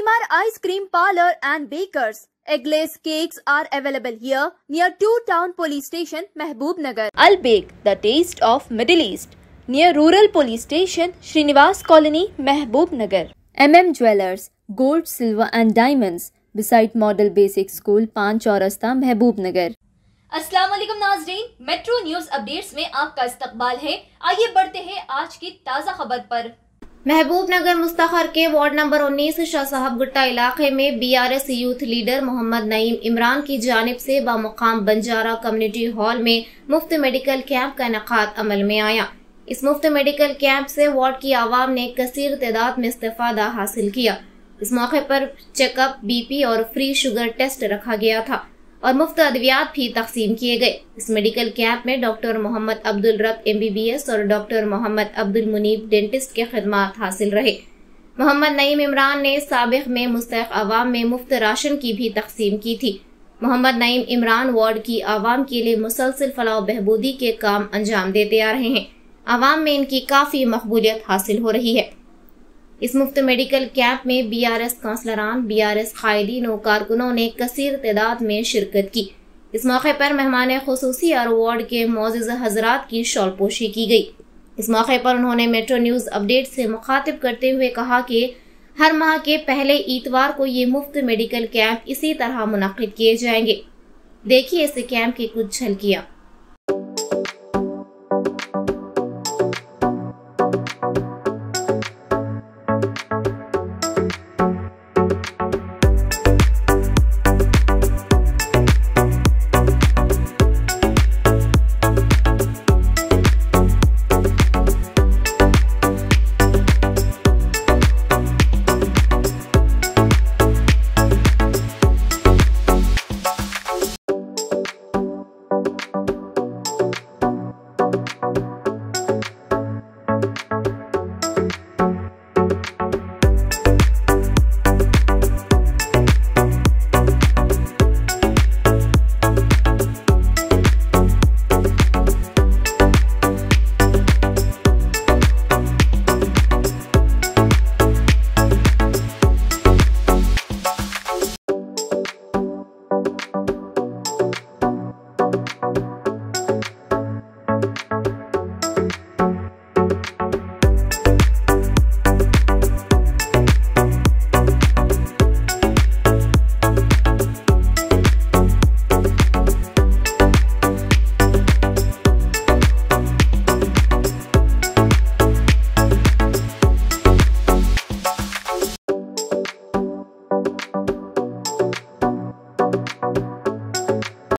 Shalimar Ice Cream Parlor and Bakers. Eggless cakes are available here near 2 Town Police Station, Mehboob Nagar. Al Bake, the taste of Middle East, near Rural Police Station, Srinivas Colony, Mehboob Nagar. Jewellers, Gold, Silver and Diamonds, beside Model Basic School, Pan Chaurasta, Mehboob Nagar. अस्सलाम वालेकुम नाज़रीन, metro news updates में आपका इस्तकबाल है। आइए बढ़ते हैं आज की ताज़ा खबर पर। महबूब नगर मुस्तखर के वार्ड नंबर 19 शाह साहब गुट्टा इलाके में बीआरएस यूथ लीडर मोहम्मद नईम इमरान की जानिब से बामुकाम बंजारा कम्युनिटी हॉल में मुफ्त मेडिकल कैंप का इनेकाद अमल में आया। इस मुफ्त मेडिकल कैंप से वार्ड की आवाम ने कसीर तादाद में इस्तेफादा हासिल किया। इस मौके पर चेकअप, बीपी और फ्री शुगर टेस्ट रखा गया था और मुफ्त अद्वियात भी तकसीम किए गए। इस मेडिकल कैंप में डॉक्टर मोहम्मद अब्दुल रब MBBS और डॉक्टर मोहम्मद अब्दुल मुनीब डेंटिस्ट के खिदमात हासिल रहे। मोहम्मद नईम इमरान ने साबिक में मुस्तहिक आवाम में मुफ्त राशन की भी तकसीम की थी। मोहम्मद नईम इमरान वार्ड की आवाम के लिए मुसलसल फलाह बहबूदी के काम अंजाम देते आ रहे हैं। आवाम में इनकी काफी मकबूलियत हासिल हो रही है। इस मुफ्त मेडिकल कैंप में BRS काउंसलरान, BRS कायदीन और कारकुनों ने कसीर तादाद में शिरकत की। इस मौके पर मेहमान खुसूसी और वार्ड के मोअज़्ज़िज़ हज़रात की शॉलपोशी की गई। इस मौके पर उन्होंने मेट्रो न्यूज़ अपडेट से मुखातिब करते हुए कहा कि हर माह के पहले इतवार को ये मुफ्त मेडिकल कैंप इसी तरह मुनक़िद किए जाएंगे। देखिए इस कैंप की कुछ झलकियाँ।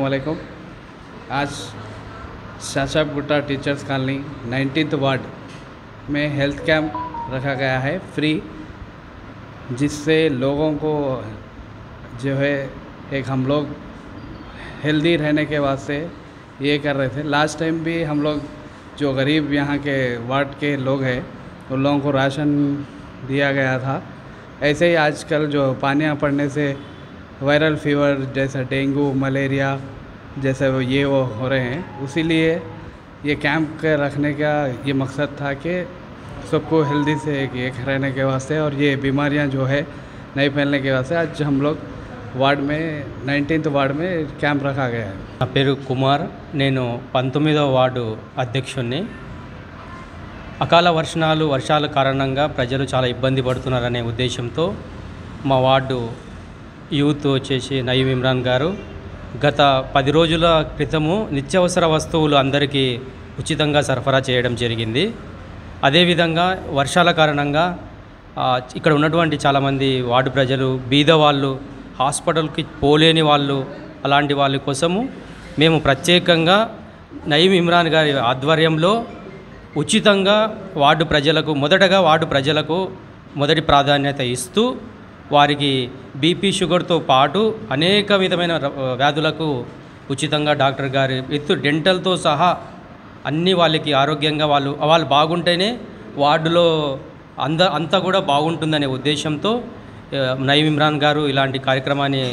वालेकुम। आज शाह साहब Gutta teachers colony 19th ward में हेल्थ कैंप रखा गया है फ्री, जिससे लोगों को जो है एक हम लोग हेल्दी रहने के वास्ते ये कर रहे थे। लास्ट टाइम भी हम लोग जो गरीब यहाँ के वार्ड के लोग हैं उन लोगों को राशन दिया गया था। ऐसे ही आजकल जो पानियाँ पड़ने से वायरल फीवर जैसा डेंगू, मलेरिया जैसे वो हो रहे हैं, इसीलिए ये कैंप के रखने का ये मकसद था कि सबको हेल्दी से एक रहने के वास्ते और ये बीमारियां जो है नहीं फैलने के वास्ते आज हम लोग वार्ड में 19th वार्ड में कैंप रखा गया है। నా పేరు కుమార్, నేను 19వ వార్డు అధ్యక్షుడిని। అకాల వర్షాల కారణంగా ప్రజలు చాలా ఇబ్బంది పడుతున్నారనే ఉద్దేశంతో మా వార్డు యూత్ వచ్చేసి నయీం ఇమ్రాన్ గారు గత 10 రోజుల క్రితము నిత్యావసర వస్తువులు అందరికీ ఉచితంగా సరఫరా చేయడం జరిగింది। అదేవిధంగా వర్షాల కారణంగా ఇక్కడ ఉన్నటువంటి చాలామంది వార్డు ప్రజలు, బీదవాళ్ళు, హాస్పిటల్కి పోలేని వాళ్ళు, అలాంటి వాళ్ళ కోసము మేము ప్రత్యేకంగా నయీం ఇమ్రాన్ గారి ఆధ్వర్యంలో ఉచితంగా వార్డు ప్రజలకు మొదటి ప్రాధాన్యత ఇస్తూ వారికి బీపీ, షుగర్తో పాటు అనేక విధమైన వ్యాధులకు ఉచితంగా డాక్టర్ గారి విత్ డెంటల్తో సహా అన్ని వాళ్ళకి ఆరోగ్యంగా వాళ్ళు బాగుంటేనే వార్డులో అంతా కూడా బాగుంటుందనే ఉద్దేశంతో నయీం ఇమ్రాన్ గారు ఇలాంటి కార్యక్రమాన్ని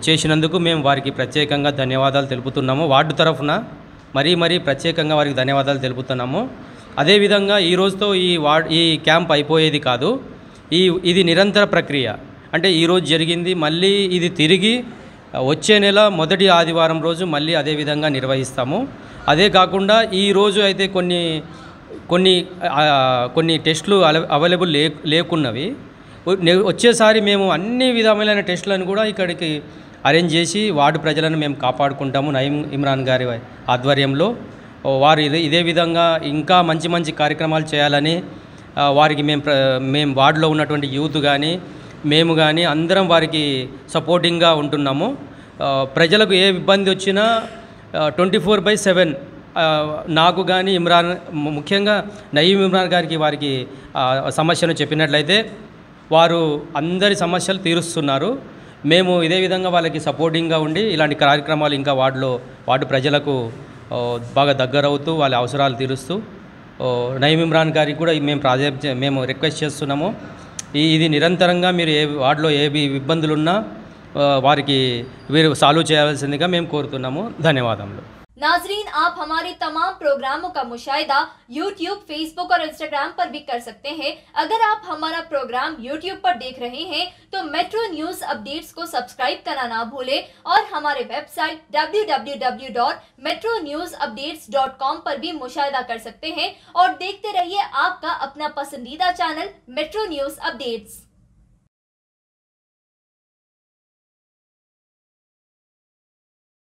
చేసినందుకు మేము వారికి ప్రత్యేకంగా ధన్యవాదాలు తెలుపుతున్నాము। వార్డు తరఫున మరీ ప్రత్యేకంగా వారికి ధన్యవాదాలు తెలుపుతున్నాము। అదేవిధంగా ఈ రోజుతో ఈ క్యాంప్ అయిపోయేది కాదు, ఇది నిరంతర ప్రక్రియ। అంటే ఈరోజు జరిగింది, మళ్ళీ ఇది తిరిగి వచ్చే నెల మొదటి ఆదివారం రోజు మళ్ళీ అదే విధంగా నిర్వహిస్తాము. అదే కాకుండా ఈరోజు అయితే కొన్ని టెస్టులు అవైలబుల్ లేకున్నవి. వచ్చేసారి మేము అన్ని విధమైన టెస్టులను కూడా ఇక్కడికి అరేంజ్ చేసి వార్డు ప్రజలను మేము కాపాడుకుంటాము. నయీం ఇమ్రాన్ గారి ఆధ్వర్యంలో వారు ఇదే విధంగా ఇంకా మంచి మంచి కార్యక్రమాలు చేయాలని వారికి మేము వార్డులో ఉన్నటువంటి యూత్ కానీ మేము కానీ అందరం వారికి సపోర్టింగ్గా ఉంటున్నాము. ప్రజలకు ఏ ఇబ్బంది వచ్చినా 24/7 నాకు కానీ ముఖ్యంగా నయీం ఇమ్రాన్ గారికి వారికి సమస్యను చెప్పినట్లయితే వారు అందరి సమస్యలు తీరుస్తున్నారు. మేము ఇదే విధంగా వాళ్ళకి సపోర్టింగ్గా ఉండి ఇలాంటి కార్యక్రమాలు ఇంకా వార్డు ప్రజలకు బాగా దగ్గరవుతూ వాళ్ళ అవసరాలు తీరుస్తూ నయీం ఇమ్రాన్ గారికి కూడా మేము రిక్వెస్ట్ చేస్తున్నాము. ఇది నిరంతరంగా మీరు వార్డులో ఏ ఇబ్బందులున్నా వారికి వీరు సాల్వ్ చేయాల్సిందిగా మేము కోరుతున్నాము. ధన్యవాదములు. नाजरीन, आप हमारे तमाम प्रोग्रामों का मुशाहिदा YouTube, Facebook और Instagram पर भी कर सकते हैं। अगर आप हमारा प्रोग्राम YouTube पर देख रहे हैं तो मेट्रो न्यूज अपडेट्स को सब्सक्राइब करना ना भूलें और हमारे वेबसाइट www.metronewsupdates.com पर भी मुशाहिदा कर सकते हैं और देखते रहिए आपका अपना पसंदीदा चैनल मेट्रो न्यूज अपडेट्स।